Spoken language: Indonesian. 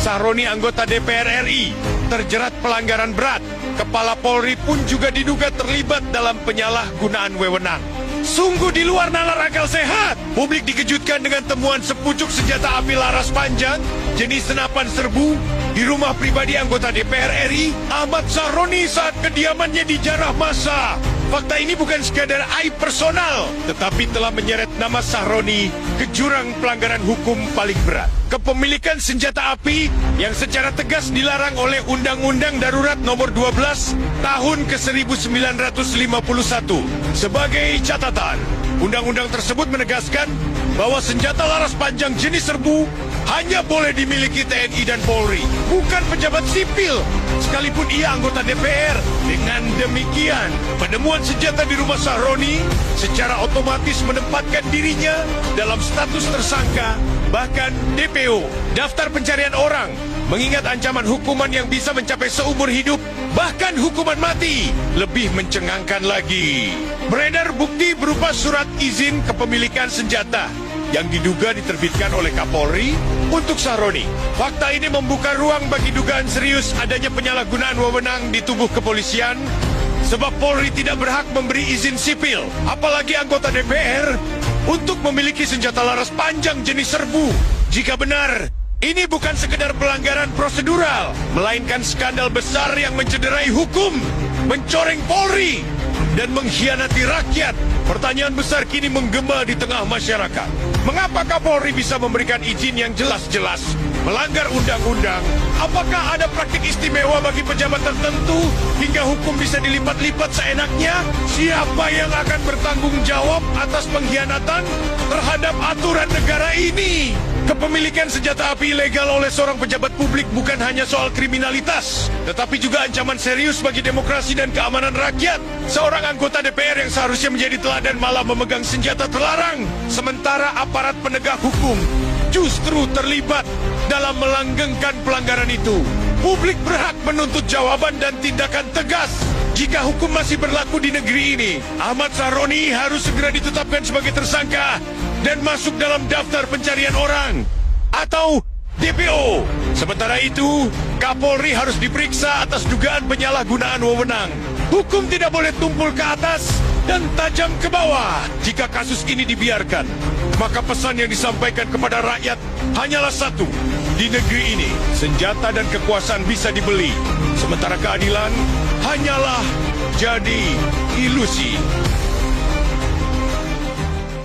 Sahroni anggota DPR RI terjerat pelanggaran berat. Kepala Polri pun juga diduga terlibat dalam penyalahgunaan wewenang. Sungguh di luar nalar akal sehat. Publik dikejutkan dengan temuan sepucuk senjata api laras panjang jenis senapan serbu di rumah pribadi anggota DPR RI Ahmad Sahroni saat kediamannya dijarah massa. Fakta ini bukan sekadar aib personal, tetapi telah menyeret nama Sahroni ke jurang pelanggaran hukum paling berat. Kepemilikan senjata api yang secara tegas dilarang oleh Undang-Undang Darurat Nomor 12 Tahun ke-1951. Sebagai catatan, undang-undang tersebut menegaskan bahwa senjata laras panjang jenis serbu hanya boleh dimiliki TNI dan Polri, bukan pejabat sipil, sekalipun ia anggota DPR. Dengan demikian, penemuan senjata di rumah Sahroni secara otomatis menempatkan dirinya dalam status tersangka, bahkan DPO, daftar pencarian orang, mengingat ancaman hukuman yang bisa mencapai seumur hidup, bahkan hukuman mati. Lebih mencengangkan lagi, beredar bukti berupa surat izin kepemilikan senjata yang diduga diterbitkan oleh Kapolri untuk Sahroni. Fakta ini membuka ruang bagi dugaan serius adanya penyalahgunaan wewenang di tubuh kepolisian, sebab Polri tidak berhak memberi izin sipil, apalagi anggota DPR, untuk memiliki senjata laras panjang jenis serbu. Jika benar, ini bukan sekedar pelanggaran prosedural, melainkan skandal besar yang mencederai hukum, mencoreng Polri, dan mengkhianati rakyat. Pertanyaan besar kini menggema di tengah masyarakat. Mengapa Kapolri bisa memberikan izin yang jelas-jelas melanggar undang-undang? Apakah ada praktik istimewa bagi pejabat tertentu hingga hukum bisa dilipat-lipat seenaknya? Siapa yang akan bertanggung jawab atas pengkhianatan terhadap aturan negara ini? Kepemilikan senjata api ilegal oleh seorang pejabat publik bukan hanya soal kriminalitas, tetapi juga ancaman serius bagi demokrasi dan keamanan rakyat. Seorang anggota DPR yang seharusnya menjadi teladan malah memegang senjata terlarang, sementara aparat penegak hukum justru terlibat dalam melanggengkan pelanggaran itu. Publik berhak menuntut jawaban dan tindakan tegas. Jika hukum masih berlaku di negeri ini, Ahmad Sahroni harus segera ditetapkan sebagai tersangka dan masuk dalam daftar pencarian orang atau DPO. Sementara itu, Kapolri harus diperiksa atas dugaan penyalahgunaan wewenang. Hukum tidak boleh tumpul ke atas dan tajam ke bawah. Jika kasus ini dibiarkan, maka pesan yang disampaikan kepada rakyat hanyalah satu. Di negeri ini, senjata dan kekuasaan bisa dibeli, sementara keadilan hanyalah jadi ilusi.